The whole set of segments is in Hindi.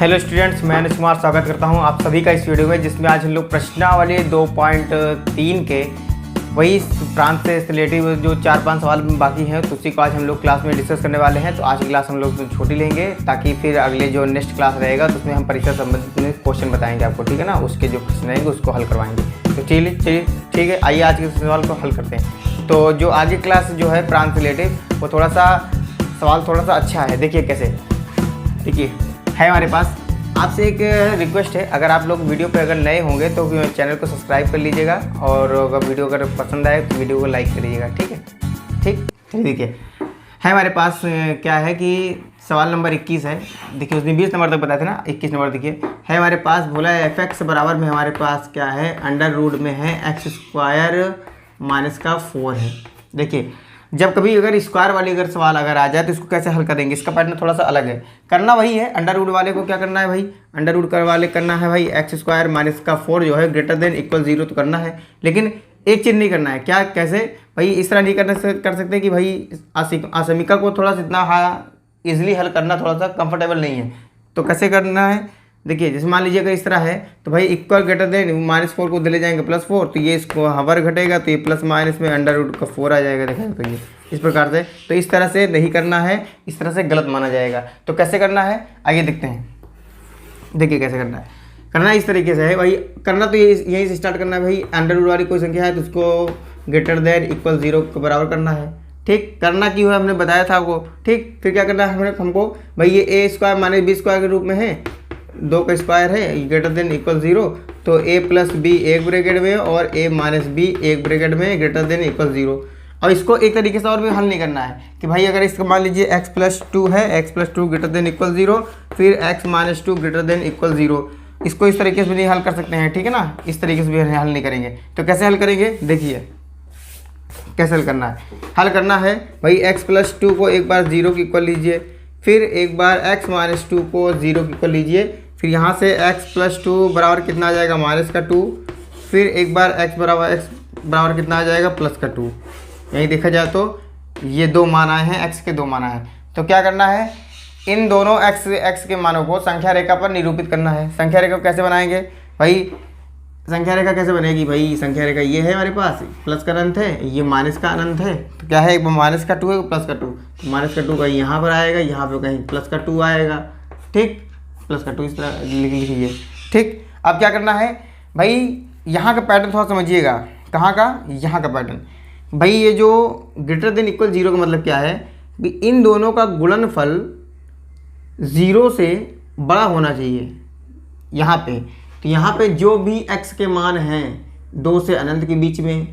हेलो स्टूडेंट्स, मैं अनुज कुमार स्वागत करता हूं आप सभी का इस वीडियो में, जिसमें आज हम लोग प्रश्नावली 2.3 के वही प्रांत से रिलेटिव जो 4-5 सवाल बाकी हैं तो उसी को आज हम लोग क्लास में डिस्कस करने वाले हैं। तो आज की क्लास हम लोग छोटी लेंगे ताकि फिर अगले जो नेक्स्ट क्लास रहेगा तो उसमें हम परीक्षा संबंधित क्वेश्चन बताएंगे आपको, ठीक है ना। उसके जो प्रश्न रहेंगे उसको हल करवाएंगे। तो चलिए ठीक है, आइए आज के सवाल को हल करते हैं। तो जो आगे क्लास जो है प्रांत से रिलेटिव वो थोड़ा सा सवाल थोड़ा सा अच्छा है। देखिए कैसे, देखिए है हमारे पास। आपसे एक रिक्वेस्ट है, अगर आप लोग वीडियो पे अगर नए होंगे तो चैनल को सब्सक्राइब कर लीजिएगा और अगर वीडियो अगर पसंद आए तो वीडियो को लाइक कर लीजिएगा, ठीक है। ठीक, देखिए है हमारे पास क्या है कि सवाल नंबर 21 है। देखिए उसने 20 नंबर तक बताया था ना, 21 नंबर देखिए है हमारे पास। बोला है fx बराबर में हमारे पास क्या है, अंडर रूट में है x² माइनस का 4 है। देखिए जब कभी अगर स्क्वायर वाली अगर सवाल अगर आ जाए तो इसको कैसे हल करेंगे, इसका पैटर्न थोड़ा सा अलग है। करना वही है, अंडर रूट वाले को क्या करना है भाई, अंडर रूट वाले करना है भाई x² माइनस का 4 जो है ग्रेटर देन इक्वल 0 तो करना है। लेकिन एक चीज़ नहीं करना है, क्या कैसे भाई, इस तरह नहीं कर सकते कि भाई आसमिका को थोड़ा सा इतना ईजिली हल करना थोड़ा सा कंफर्टेबल नहीं है। तो कैसे करना है, देखिए जैसे मान लीजिए अगर इस तरह है तो भाई इक्वल ग्रेटर देन -4 को ले जाएंगे +4, तो ये इसको हवर घटेगा तो ये प्लस माइनस में अंडर रूट का 4 आ जाएगा। देखा तो ये इस प्रकार से, तो इस तरह से नहीं करना है, इस तरह से गलत माना जाएगा। तो कैसे करना है आइए देखते हैं। देखिए कैसे करना है, करना इस तरीके से है भाई। करना तो यहीं से स्टार्ट करना है भाई। अंडर रूट वाली कोई संख्या है तो उसको ग्रेटर देन इक्वल 0 के बराबर करना है। ठीक, करना क्यों है हमने बताया था आपको। ठीक, फिर क्या करना है हमको भाई, ये a² माइनस b² के रूप में है, 2 का स्क्वायर है ग्रेटर देन इक्वल 0, तो a + b एक ब्रैकेट में और a - b एक ब्रैकेट में ग्रेटर देन इक्वल 0। और इसको एक तरीके से और भी हल नहीं करना है कि भाई अगर इसका मान लीजिए x + 2 है, x + 2 ग्रेटर देन इक्वल 0, फिर x - 2 ग्रेटर देन इक्वल 0। इसको इस तरीके से भी नहीं हल कर सकते हैं, ठीक है ना। इस तरीके से भी हल नहीं करेंगे। तो कैसे हल करेंगे, देखिए कैसे हल करना है। हल करना है भाई x + 2 को एक बार 0 के इक्वल लीजिए, फिर एक बार x - 2 को 0 के इक्वल लीजिए, फिर यहाँ से x + 2 बराबर कितना आ जाएगा -2, फिर एक बार x बराबर कितना आ जाएगा +2। यही देखा जाए तो ये 2 मान आए हैं, x के 2 मान आए हैं। तो क्या करना है, इन दोनों x के मानों को संख्या रेखा पर निरूपित करना है। संख्या रेखा कैसे बनाएंगे भाई, संख्या रेखा कैसे बनेगी भाई, संख्या रेखा ये है हमारे पास, प्लस का अनंत है, ये माइनस का अनंत है। तो क्या है, एक -2 है +2, तो -2 का यहाँ पर आएगा, यहाँ पर कहीं +2 आएगा। ठीक, +2 इस तरह लिख लीजिए। ठीक, अब क्या करना है भाई, यहाँ का पैटर्न थोड़ा समझिएगा। कहाँ का, यहाँ का पैटर्न भाई। ये जो ग्रेटर देन इक्वल 0 का मतलब क्या है कि इन दोनों का गुणनफल 0 से बड़ा होना चाहिए यहाँ पे। तो यहाँ पे जो भी x के मान हैं 2 से अनंत के बीच में,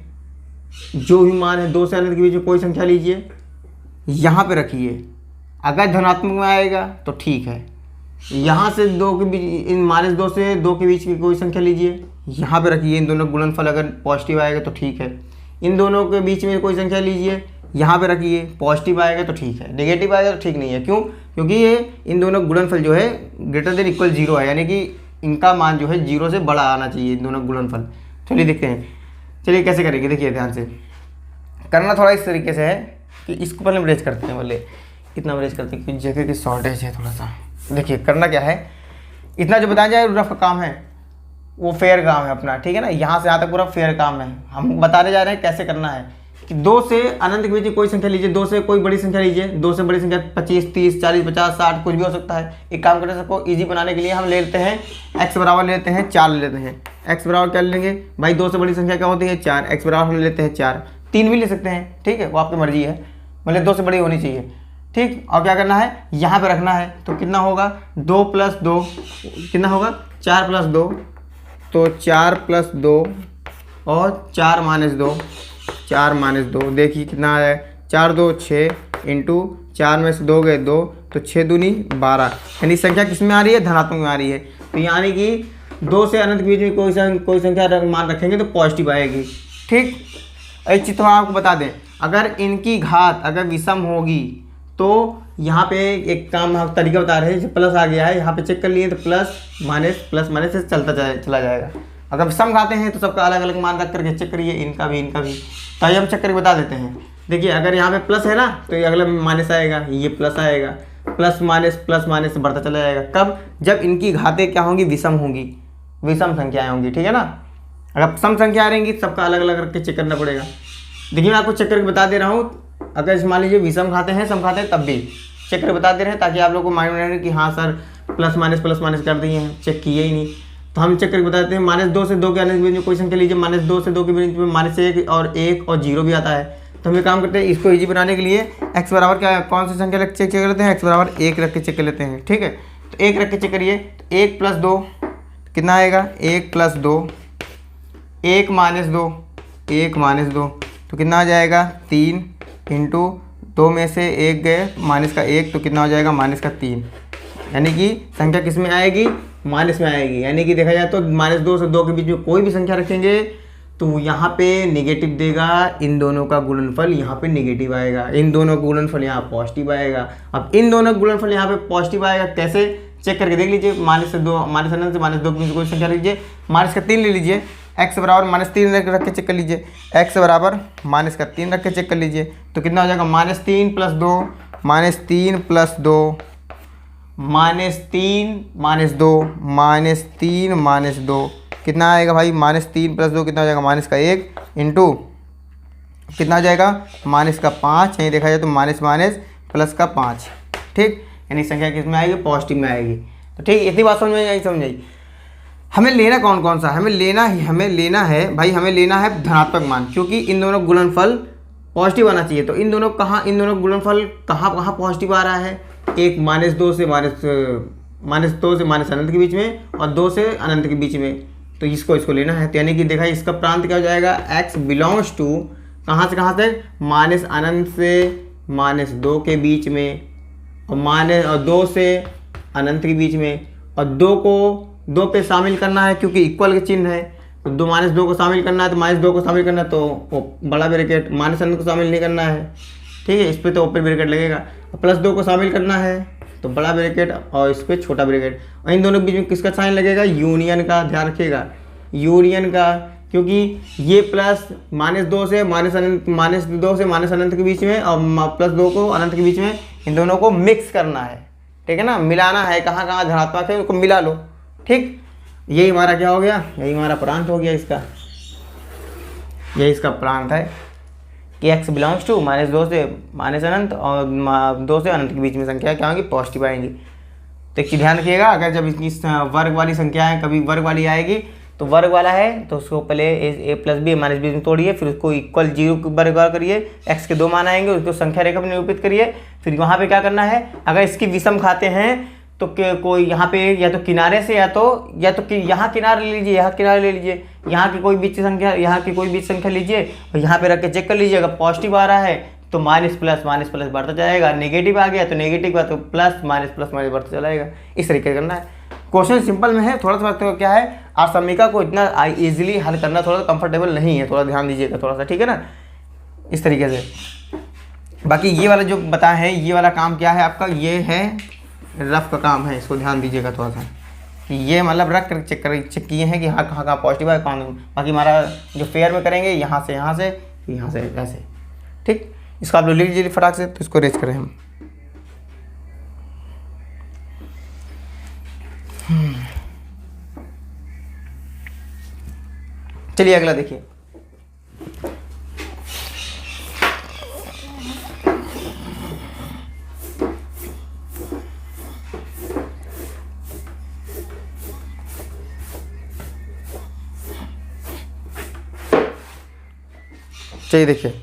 जो भी मान है 2 से अनंत के बीच में कोई संख्या लीजिए, यहाँ पे रखिए। अगर धनात्मक में आएगा तो ठीक है, यहाँ से 2 के बीच, इन -2 से 2 के बीच की कोई संख्या लीजिए, यहाँ पे रखिए। इन दोनों का गुणनफल अगर पॉजिटिव आएगा तो ठीक है। इन दोनों के बीच में कोई संख्या लीजिए, यहाँ पे रखिए, पॉजिटिव आएगा तो ठीक है, नेगेटिव आएगा तो ठीक नहीं है। क्यों, क्योंकि ये इन दोनों गुणनफल जो है ग्रेटर देन इक्वल 0 है, यानी कि इनका मान जो है 0 से बड़ा आना चाहिए इन दोनों गुणनफल। चलिए देखते हैं, चलिए कैसे करेंगे। देखिए ध्यान से करना थोड़ा इस तरीके से है कि इसको पहले ब्रेज करते हैं, पहले इतना ब्रेज करते हैं कि जगह की शॉर्टेज है थोड़ा सा। देखिए करना क्या है, इतना जो बताया जाए रफ काम है वो फेयर काम है अपना, ठीक है ना। यहाँ से यहाँ तक पूरा फेयर काम है। हम बताने जा रहे हैं कैसे करना है कि 2 से अनंत के बीच कोई संख्या लीजिए, 2 से कोई बड़ी संख्या लीजिए, 2 से बड़ी संख्या 25, 30, 40, 50, 60 कुछ भी हो सकता है। एक काम करते हैं, सबको ईजी बनाने के लिए हम ले लेते हैं x बराबर ले लेते हैं 4 ले लेते हैं। x बराबर क्या लेंगे भाई, 2 से बड़ी संख्या क्या होती है 4, x बराबर हम लेते हैं 4, 3 भी ले सकते हैं, ठीक है, वो आपकी मर्जी है, मतलब 2 से बड़ी होनी चाहिए। ठीक, और क्या करना है, यहाँ पे रखना है। तो कितना होगा, 2 + 2 कितना होगा, 4 + 2, तो 4 + 2 और 4 - 2, 4 - 2 देखिए कितना है, 4 2 6 इंटू 4 में से 2 गए 2, तो 6 दूनी 12, यानी संख्या किस में आ रही है, धनात्मक में आ रही है। तो यानी कि 2 से अनंत के बीच में कोई संख्या मान रखेंगे तो पॉजिटिव आएगी। ठीक, एक चीज़ तो हम आपको बता दें, अगर इनकी घात अगर विषम होगी तो यहाँ पे एक काम हम तरीका बता रहे हैं, जब प्लस आ गया है यहाँ पे चेक कर लिए तो प्लस माइनस से चला जाएगा। अगर सम खाते हैं तो सबका अलग अलग मान रख करके चेक करिए, इनका भी तो ये हम चेक करके बता देते हैं। देखिए अगर यहाँ पे प्लस है ना तो ये अगला माइनस आएगा, ये प्लस आएगा, प्लस माइनस बढ़ता चला जाएगा। कब? जब इनकी घातें क्या होंगी? विषम होंगी, विषम संख्याएं होंगी, ठीक है ना। अगर सम संख्या रहेंगी सबका अलग अलग रख के चेक करना पड़ेगा। देखिए मैं आपको चेक करके बता दे रहा हूँ, अगर मान लीजिए विषम खाते हैं सम खाते हैं तब भी चेक करके बता दे रहे हैं, ताकि आप लोगों को माइंड में रहे कि हाँ सर प्लस माइनस कर दिए हैं, चेक किए ही नहीं। तो हम चेक करके बताते हैं, -2 से 2 के आने के बीच में कोई संख्या लीजिए, -2 से 2 के बीच में -1 और 1 और 0 भी आता है। तो हम ये काम करते हैं, इसको इजी बनाने के लिए x बराबर क्या, कौन सी संख्या रख चेक कर लेते हैं, x बराबर 1 रख के चेक कर लेते हैं, ठीक है। तो 1 रख के चेक करिए, तो 1 + 2 कितना आएगा, 1 + 2, 1 - 2, 1 - 2 तो कितना आ जाएगा, 3 × 2 में से 1 गए, -1 तो कितना हो जाएगा, -3। यानी कि संख्या किस में आएगी, माइनस में आएगी। यानी कि देखा जाए तो -2 से 2 के बीच में कोई भी संख्या रखेंगे तो यहाँ पे नेगेटिव देगा, इन दोनों का गुणनफल यहाँ पे नेगेटिव आएगा, इन दोनों का गुणनफल यहाँ पॉजिटिव आएगा। अब इन दोनों का गुणनफल यहाँ पे पॉजिटिव आएगा, कैसे चेक करके देख लीजिए। -2 से -2 के बीच कोई संख्या लीजिए, -3 ले लीजिए, x बराबर -3 रख के चेक कर लीजिए, x बराबर -3 रख के चेक कर लीजिए, तो कितना हो जाएगा, -3 + 2, -3 + 2, -3 - 2 कितना आएगा भाई, -3 + 2 कितना हो जाएगा, -1 इंटू कितना हो जाएगा, -5। यहीं देखा जाए तो -+5, ठीक। यानी संख्या किस में आएगी, पॉजिटिव में आएगी। तो ठीक, इतनी बात समझ में आई, समझ आई। हमें लेना कौन सा, हमें लेना है भाई, हमें लेना है धनात्मक मान, क्योंकि इन दोनों गुणनफल पॉजिटिव आना चाहिए। तो इन दोनों गुणनफल कहाँ पॉजिटिव आ रहा है, एक -2 से अनंत के बीच में और 2 से अनंत के बीच में, तो इसको लेना है। तो यानी कि देखा इसका प्रांत क्या हो जाएगा, x बिलोंग्स टू कहाँ से -अनंत से -2 के बीच में और 2 से अनंत के बीच में, और 2 को 2 पे शामिल करना है क्योंकि इक्वल के चिन्ह है। तो -2 को शामिल करना है, तो -2 को शामिल करना है तो बड़ा ब्रैकेट, -अनंत को शामिल नहीं करना है, ठीक है, इस पर तो ओपन ब्रैकेट लगेगा। +2 को शामिल करना है तो बड़ा ब्रैकेट और इस पर छोटा ब्रैकेट, और इन दोनों के बीच में किसका साइन लगेगा, यूनियन का, ध्यान रखिएगा यूनियन का, क्योंकि ये प्लस -2 से अनंत के बीच में और +2 को अनंत के बीच में, इन दोनों को मिक्स करना है, ठीक है ना, मिलाना है, कहाँ धनात्मक है उनको मिला लो, ठीक। यही हमारा क्या हो गया, यही हमारा प्रांत हो गया इसका, यही इसका प्रांत है कि x बिलोंग्स टू -2 से अनंत और 2 से अनंत के बीच में संख्या क्या होंगी, पॉजिटिव आएंगी। तो एक चीज़ ध्यान रखिएगा, अगर जब इसकी वर्ग वाली संख्याएं कभी वर्ग वाली आएगी तो वर्ग वाला है तो उसको पहले a + b -b में तोड़िए, फिर उसको इक्वल 0 वर्ग करिए, x के 2 मान आएंगे, उसको संख्या रेखा में निरूपित करिए। फिर वहाँ पे क्या करना है, अगर इसकी विषम खाते हैं तो कोई यहाँ पे या तो किनारे से या तो यहाँ किनारे ले लीजिए, यहाँ किनारे ले लीजिए, यहाँ की कोई बीच संख्या लीजिए और यहाँ पे रख के चेक कर लीजिए। अगर पॉजिटिव आ रहा है तो माइनस प्लस बढ़ता जाएगा, नेगेटिव आ गया तो नेगेटिव का तो प्लस माइनस बढ़ता चलाएगा। इस तरीके करना है। क्वेश्चन सिंपल में है, थोड़ा सा तो क्या है, आप समीका को इतना इजीली हल करना थोड़ा कंफर्टेबल नहीं है, थोड़ा ध्यान दीजिएगा थोड़ा सा, ठीक है ना, इस तरीके से। बाकी ये वाला जो बताए हैं, ये वाला काम क्या है आपका, ये है रफ का काम है, इसको ध्यान दीजिएगा थोड़ा सा कि ये मतलब रख कर चेक किए हैं कि हाँ कहाँ पॉजिटिव है कहाँ। बाकी हमारा जो फेयर में करेंगे यहाँ से ऐसे, ठीक। इसको आप लोग लिख लीजिए फटाक से, तो इसको रेज करें हम। चलिए अगला देखिए। चलिए देखिए,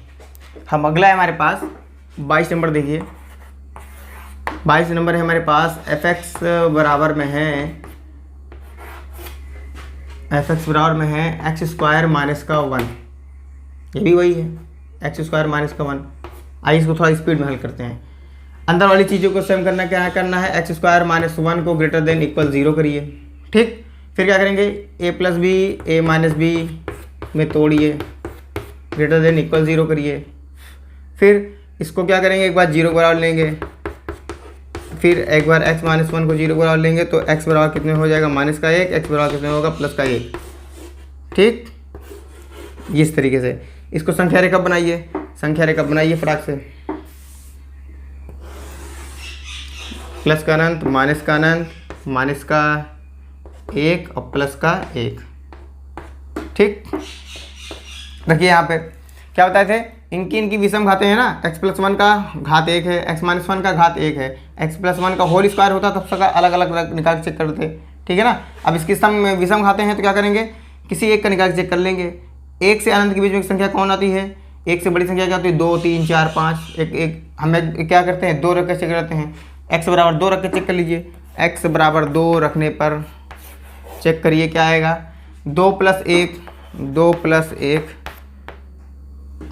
हम अगला है हमारे पास 22 नंबर। देखिए 22 नंबर है हमारे पास, fx बराबर में है x² - 1। ये भी वही है, x² - 1। आइए इसको थोड़ा स्पीड में हल करते हैं। अंदर वाली चीज़ों को सेम करना, क्या करना है, x² - 1 को ग्रेटर देन इक्वल 0 करिए, ठीक। फिर क्या करेंगे, a + b a - b में तोड़िए, ग्रेटर देन इक्वल 0 करिए। फिर इसको क्या करेंगे, एक बार 0 बराबर लेंगे, फिर एक बार x - 1 को 0 बराबर लेंगे तो x बराबर कितने हो जाएगा, -1, x बराबर कितने होगा, +1, ठीक। इस तरीके से इसको संख्या रेखा बनाइए, फटाक से। प्लस का अनंत, माइनस का अनंत, माइनस का 1 और प्लस का 1। ठीक, देखिए यहाँ पे क्या बताए थे, इनकी विषम घातें हैं ना, x+1 का घात 1 है, x-1 का घात 1 है, x+1 का होल स्क्वायर होता तब सबका अलग अलग निकाल चेक करते। ठीक है ना। अब इसकी विषम घातें हैं तो क्या करेंगे, किसी एक का निकाल चेक कर लेंगे। 1 से अनंत के बीच में संख्या कौन आती है, 1 से बड़ी संख्या क्या होती है, 2 3 4 5। एक हमें क्या करते हैं, 2 रख के चेक करते हैं। x बराबर 2 रख के चेक कर लीजिए, x बराबर 2 रखने पर चेक करिए क्या आएगा, 2 + 1 2 + 1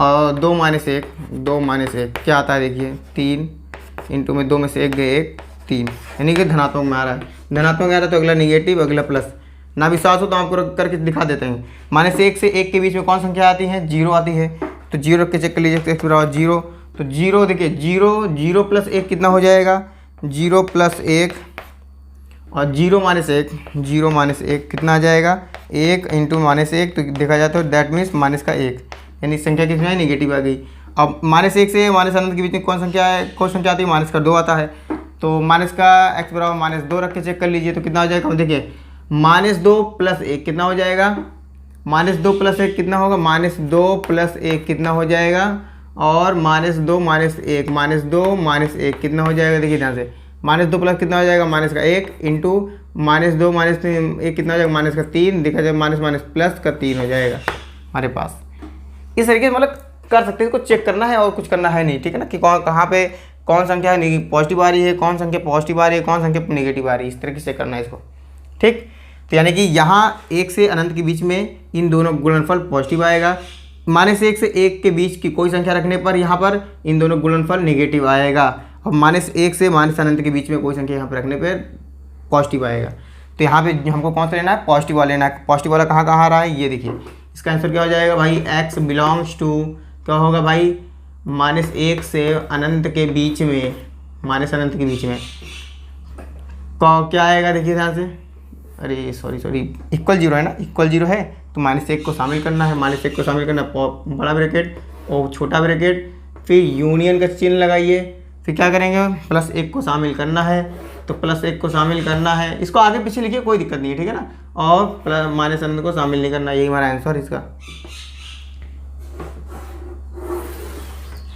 और 2 - 1 2 - 1 क्या आता है, देखिए 3 इंटू में 2 में से 1 गए 1 3, यानी कि धनात्मक में आ रहा है। धनात्मक में आ रहा है तो अगला निगेटिव, अगला प्लस। ना विश्वास हो तो आपको करके दिखा देते हैं। -1 से 1 के बीच में कौन संख्या आती है, 0 आती है, तो 0 रख के चेक कर लीजिए, x बराबर 0। तो 0 देखिए 0 + 1 कितना हो जाएगा, 0 + 1 और 0 - 1 कितना आ जाएगा, 1 इंटू -1। तो देखा जाए तो दैट मीन्स माइनस का 1, यानी संख्या कितनी है, निगेटिव आ गई। अब -1 से माइनस अनंत के बीच में कौन संख्या आती है, माइनस का 2 आता है। तो माइनस का x बराबर -2 रख के चेक कर लीजिए तो कितना हो जाएगा, देखिए -2 + 1 कितना हो जाएगा, -2 + 1 कितना होगा, -2 + 1 कितना हो जाएगा, और -2 - 1 -2 - 1 कितना हो जाएगा, देखिए ध्यान से, -2 प्लस कितना हो जाएगा, माइनस का 1 इंटू -2 - 1 कितना हो जाएगा, माइनस का 3। देखा जाए माइनस प्लस का 3 हो जाएगा हमारे पास। इस तरीके से मतलब कर सकते हैं, इसको चेक करना है और कुछ करना है नहीं। ठीक है ना, कि कहाँ पे कौन संख्या पॉजिटिव आ रही है, कौन संख्या पॉजिटिव आ रही है, कौन संख्या नेगेटिव आ रही है, इस तरीके से करना है इसको। ठीक, तो यानी कि यहाँ 1 से अनंत के बीच में इन दोनों गुणनफल पॉजिटिव आएगा, -1 से 1 के बीच की कोई संख्या रखने पर यहाँ पर इन दोनों गुणनफल नेगेटिव आएगा, और -1 से अनंत के बीच में कोई संख्या यहाँ पर रखने पर पॉजिटिव आएगा। तो यहाँ पे हमको कौन सा लेना है, पॉजिटिव वाला लेना है। पॉजिटिव वाला कहाँ कहाँ आ रहा है, ये देखिए, इसका आंसर क्या हो जाएगा भाई, x बिलोंग्स टू क्या होगा भाई, -1 से अनंत के बीच में, अनंत के बीच में क्या आएगा, देखिए ध्यान से, अरे सॉरी इक्वल 0 है ना, इक्वल 0 है तो -1 को शामिल करना है, -1 को शामिल करना, बड़ा ब्रैकेट और छोटा ब्रैकेट, फिर यूनियन का चिन्ह लगाइए, फिर क्या करेंगे, +1 को शामिल करना है, तो +1 को शामिल करना है, इसको आगे पीछे लिखिए कोई दिक्कत नहीं है। ठीक है ना, और माइनस अनंत को शामिल नहीं करना, यही हमारा आंसर इसका।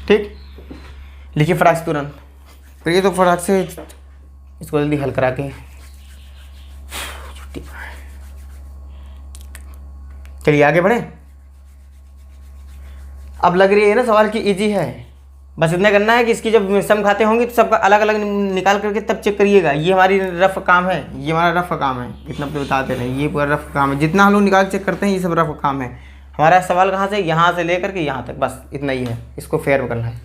ठीक, लिखिए फटाक से तुरंत, करिए तो फटाक से इसको जल्दी हल करा के छुट्टी। चलिए आगे बढ़े। अब लग रही है ना सवाल की इजी है, बस इतना करना है कि इसकी जब सम खाते होंगे तो सबका अलग अलग निकाल करके तब चेक करिएगा। ये हमारी रफ काम है, ये हमारा रफ काम है, इतना तो बताते रहे, ये पूरा रफ काम है। जितना हम लोग निकाल चेक करते हैं ये सब रफ काम है। हमारा सवाल कहाँ से, यहाँ से लेकर के यहाँ तक, बस इतना ही है, इसको फेयर करना है।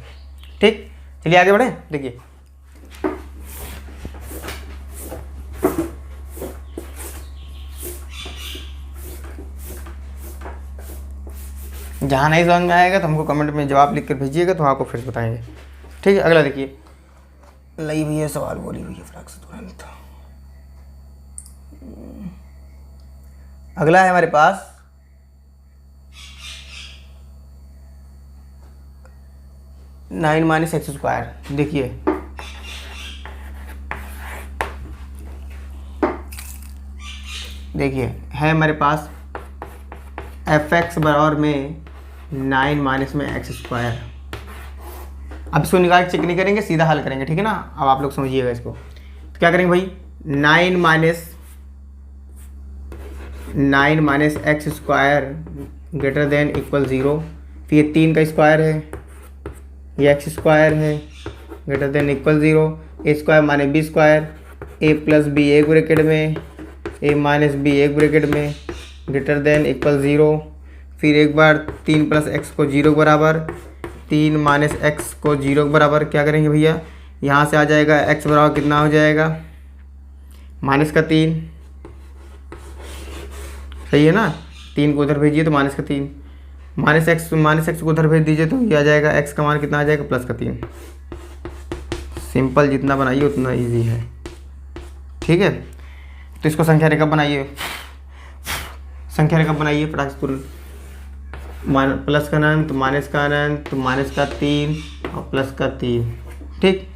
ठीक, चलिए आगे बढ़े। देखिए जहाँ नहीं समझ में आएगा तो हमको कमेंट में जवाब लिख कर भेजिएगा, तो आपको फिर बताएंगे। ठीक है, अगला देखिए, लई भैया सवाल बोली भैया फटाक से तुरंत। अगला है हमारे पास 9 - x²। देखिए है हमारे पास fx बराबर में 9 - x²। अब इसको निकाल चेक नहीं करेंगे, सीधा हल करेंगे। ठीक है ना, अब आप लोग समझिएगा इसको। तो क्या करेंगे भाई, 9 - x² ग्रेटर देन इक्वल 0। फिर ये 3 का स्क्वायर है, ये x² है, ग्रेटर देन इक्वल 0। a² माने b², a + b एक ब्रैकेट में, a - b एक ब्रैकेट में, ग्रेटर देन इक्वल 0। फिर एक बार 3 + x को 0 के बराबर, 3 - x को 0 के बराबर। क्या करेंगे भैया, यहाँ से आ जाएगा x बराबर कितना हो जाएगा, -3। सही है ना, 3 को उधर भेजिए तो -3, -x को उधर भेज दीजिए तो ये आ जाएगा, x का मान कितना आ जाएगा, +3। सिंपल, जितना बनाइए उतना इजी है। ठीक है, तो इसको संख्या रेखा बनाइए, संख्या रेखा बनाइए फटाक से तुरंत। प्लस का अनंत, माइनस का अनंत, -3 और +3। ठीक,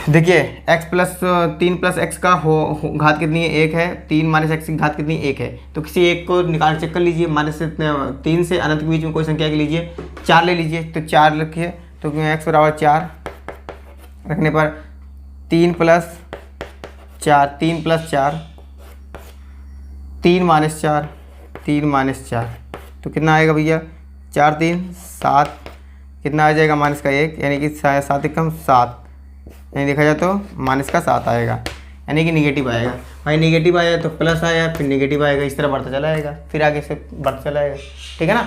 देखिए x प्लस 3 + x का घात कितनी है, 1 है। 3 माइनस x की घात कितनी, 1 है। तो किसी एक को निकाल चेक कर लीजिए। -3 से अनंत के बीच में कोई संख्या के लीजिए, 4 ले लीजिए। तो 4 लिखिए, तो x बराबर 4 रखने पर 3 + 4, 3 + 4, 3 - 4, 3 - 4, तो कितना आएगा भैया, 4 3 7, कितना आ जाएगा -1, यानी कि 7 एकम 7, यानी देखा जाए तो -7 आएगा, यानी कि निगेटिव आएगा। भाई निगेटिव आया तो प्लस आया, फिर निगेटिव आएगा, इस तरह बढ़ता चला जाएगा, फिर आगे से बढ़ता चला जाएगा। ठीक है ना।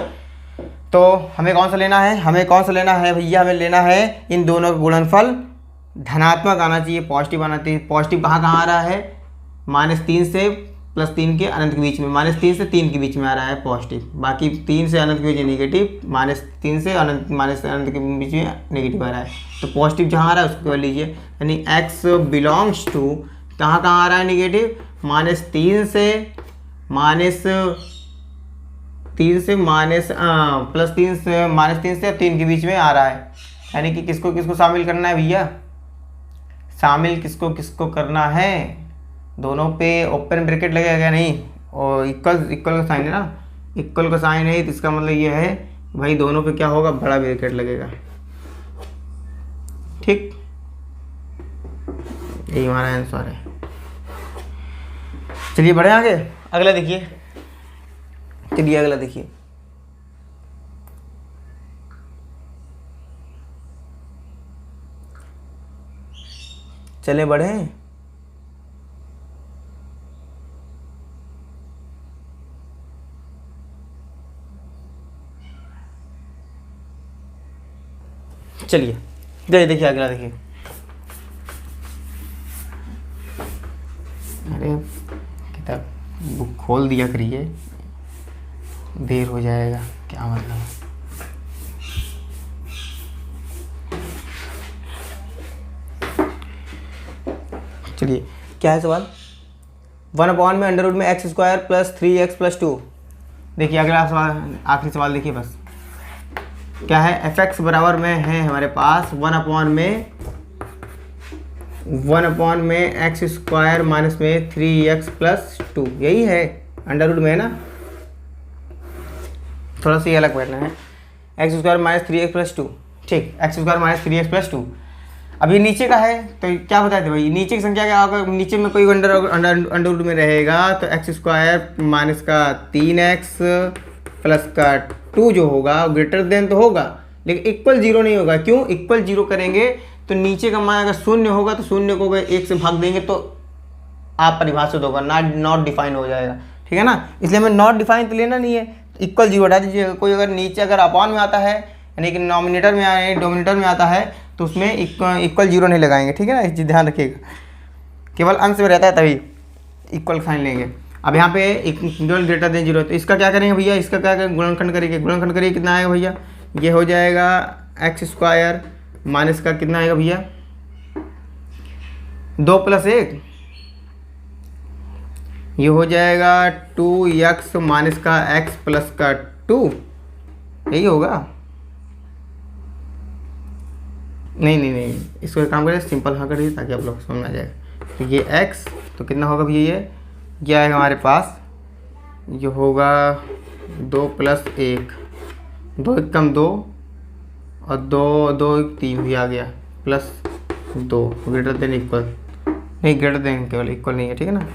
तो हमें कौन सा लेना है, हमें कौन सा लेना है भैया, हमें लेना है इन दोनों का गुणनफल धनात्मक आना चाहिए, पॉजिटिव आना चाहिए। पॉजिटिव कहाँ कहाँ आ रहा है, -3 से +3 के अनंत के बीच में, -3 से 3 के बीच में आ रहा है पॉजिटिव, बाकी 3 से अनंत के बीच में निगेटिव, -3 से अनंत के बीच में नेगेटिव आ रहा है। तो पॉजिटिव जहाँ आ रहा है उसको कर लीजिए, यानी x बिलोंग्स टू, कहाँ कहाँ आ रहा है निगेटिव, -3 से -3 से 3 के बीच में आ रहा है। यानी कि किसको किसको शामिल करना है भैया, शामिल किसको किसको करना है, दोनों पे ओपन ब्रैकेट लगेगा नहीं, और इक्वल का साइन है ना, इक्वल का साइन है, तो इसका मतलब ये है भाई दोनों पे क्या होगा, बड़ा ब्रैकेट लगेगा। ठीक, यही हमारा आंसर है। चलिए बढ़े आगे, अगला देखिए, चलिए अगला देखिए। चले बढ़े, चलिए देखिए अगला देखिए। अरे किताब बुक खोल दिया करिए, देर हो जाएगा, क्या मतलब। चलिए क्या है सवाल, 1/में x² + 3x + 2। देखिए अगला सवाल, आखिरी सवाल देखिए बस, क्या है, fx बराबर में है हमारे पास 1/में x² माइनस में 3x + 2, यही है, अंडर रूट में है ना, थोड़ा सा ये अलग बैठना है, x² - 3x + 2। ठीक, x² - 3x + 2। अभी नीचे का है तो क्या बताए थे भाई, नीचे की संख्या क्या होगा, नीचे में कोई अंडर रूट में रहेगा तो x² - 3x + 2 जो होगा ग्रेटर देन तो होगा, लेकिन इक्वल 0 नहीं होगा। क्यों, इक्वल 0 करेंगे तो नीचे का मान अगर 0 होगा तो 0 को 1 से भाग देंगे तो आप परिभाषित होगा, नॉट डिफाइन हो जाएगा। ठीक है ना, इसलिए हमें नॉट डिफाइन तो लेना नहीं है, इक्वल 0 हटा दीजिएगा। कोई अगर नीचे अगर अपॉन में आता है, यानी कि नॉमिनेटर में आए डोमिनेटर में आता है, तो उसमें इक्वल 0 नहीं लगाएंगे। ठीक है ना, इस चीज़ ध्यान रखिएगा, केवल अंश में रहता है तभी इक्वल साइन लेंगे। अब यहाँ पे इक्वल ग्रेटर देन 0, तो इसका क्या करेंगे भैया, इसका क्या करेंगे, गुणनखंड करेंगे। गुणनखंड करिए, कितना आएगा भैया, ये हो जाएगा x² माइनस का कितना आएगा भैया, 2 + 1, ये हो जाएगा 2x माइनस का x प्लस का 2, यही होगा। नहीं, इसको एक काम करिए, सिंपल हाँ करिए ताकि आप लोग समझ में आ जाए। तो ये x, तो कितना होगा भैया, ये आएगा हमारे पास, ये होगा 2 + 1, 2 एकम 2 और 2 1 3 भी आ गया, +2 ग्रेटर देन इक्वल, नहीं ग्रेटर देन केवल, इक्वल नहीं है। ठीक है ना,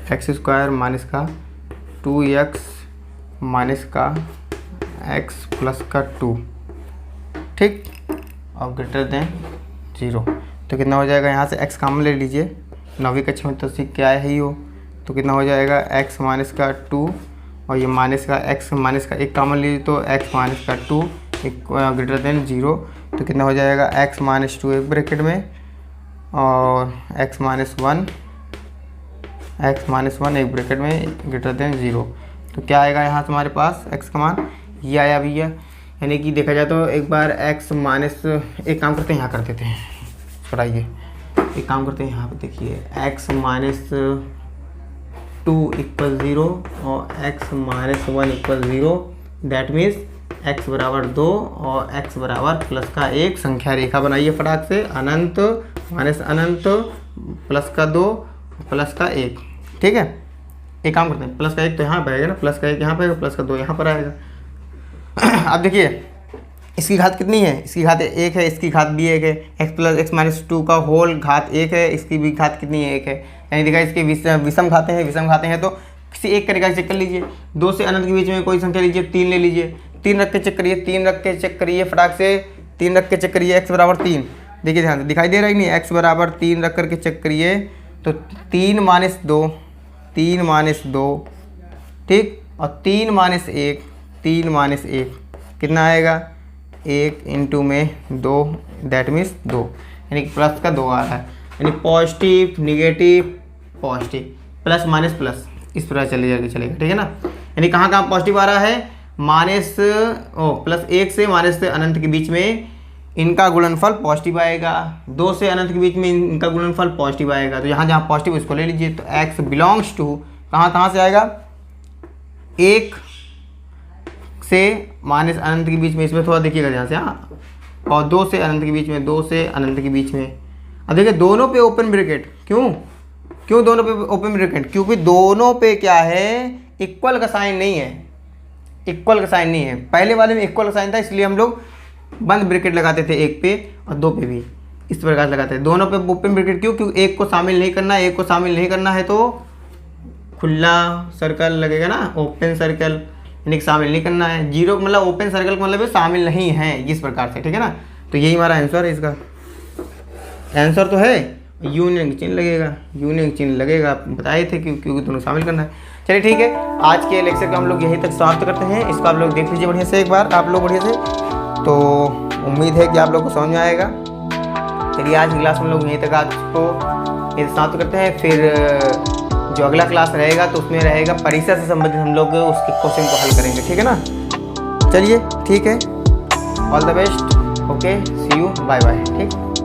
x² माइनस का 2x माइनस का x प्लस का 2, ठीक, और ग्रेटर देन 0। तो कितना हो जाएगा, यहाँ से x कॉमन ले लीजिए, 9वीं कक्षा में तो सीख के आए ही हो। तो कितना हो जाएगा, x माइनस का 2 और ये माइनस का x माइनस का 1 कॉमन लीजिए, तो x माइनस का 2 ग्रेटर देन 0। तो कितना हो जाएगा, x - 2 एक ब्रैकेट में और x - 1 एक ब्रैकेट में ग्रेटर देन 0। तो क्या आएगा यहाँ से हमारे पास x का मान, ये आया भैया। यानी कि देखा जाए तो एक बार x माइनस, एक काम करते हैं यहाँ कर देते हैं, छोड़ाइए, एक काम करते हैं यहाँ पे देखिए, x - 2 = 0 और x - 1 = 0, दैट मीन्स x बराबर 2 और x बराबर प्लस का 1 संख्या रेखा बनाइए फटाक से, अनंत माइनस अनंत प्लस का 2 प्लस का 1। ठीक है, एक काम करते हैं, प्लस का 1 तो यहाँ पर आएगा ना, प्लस का 1 यहाँ पर आएगा, प्लस का 2 यहाँ पर आएगा। अब देखिए इसकी घात कितनी है, इसकी घात 1 है, इसकी घात भी 1 है, x प्लस x माइनस 2 का होल घात 1 है, इसकी भी घात कितनी है 1 है, यानी देखा इसके विषम घाते हैं, विषम घाते हैं तो किसी एक तरीका से चेक कर लीजिए। 2 से अनंत के बीच में कोई संख्या लीजिए, 3 ले लीजिए, 3 रख के चेक करिए, 3 रख के चेक करिए फटाक से, 3 रख के चेक करिए, x बराबर 3, देखिए ध्यान से दिखाई दे रहा है नहीं, x बराबर 3 रख करके चेक करिए तो 3 माइनस 2, 3 माइनस 2, ठीक, और 3 माइनस 1, 3 माइनस 1 कितना आएगा, 1 इंटू में 2 दैट मीन्स 2, यानी प्लस का 2 आ रहा है, यानी positive negative positive plus minus plus इस प्रकार चलेगा, ठीक है ना। यानी कहाँ कहाँ पॉजिटिव आ रहा है, माइनस प्लस 1 से माइनस से अनंत के बीच में इनका गुणनफल पॉजिटिव आएगा, 2 से अनंत के बीच में इनका गुणनफल पॉजिटिव आएगा, तो यहाँ जहाँ पॉजिटिव उसको ले लीजिए। तो x बिलोंग्स टू कहाँ से आएगा, 1 से माइनस अनंत के बीच में, इसमें थोड़ा देखिएगा ध्यान से, हाँ, और 2 से अनंत के बीच में, 2 से अनंत के बीच में। अब देखिए दोनों पे ओपन ब्रैकेट, क्यों दोनों पे ओपन ब्रैकेट, क्योंकि दोनों पे क्या है, इक्वल का साइन नहीं है, इक्वल का साइन नहीं है। पहले वाले में इक्वल का साइन था, इसलिए हम लोग बंद ब्रैकेट लगाते थे 1 पे और 2 पे भी इस प्रकार से लगाते हैं। दोनों पे ओपन ब्रैकेट क्योंकि एक को शामिल नहीं करना है, एक को शामिल नहीं करना है तो खुला सर्कल लगेगा ना, ओपन सर्कल, यानी शामिल नहीं करना है। जीरो मतलब ओपन सर्कल का मतलब शामिल नहीं है इस प्रकार से, ठीक है ना। तो यही हमारा आंसर है, इसका आंसर तो है, यूनियन चिन्ह लगेगा, यूनियन चिन्ह लगेगा, बताए थे क्योंकि दोनों शामिल करना है। चलिए ठीक है, आज के लेक्चर का हम लोग यहीं तक समाप्त करते हैं। इसको आप लोग देख लीजिए बढ़िया से एक बार, आप लोग बढ़िया से, तो उम्मीद है कि आप लोग को समझ में आएगा। चलिए आज की क्लास में लोग यहीं तक आज को समाप्त करते हैं, फिर जो अगला क्लास रहेगा तो उसमें रहेगा परीक्षा से संबंधित, हम लोग उसके क्वेश्चन को हल करेंगे, ठीक है ना। चलिए ठीक है, all the best, okay, see you, bye bye, ठीक।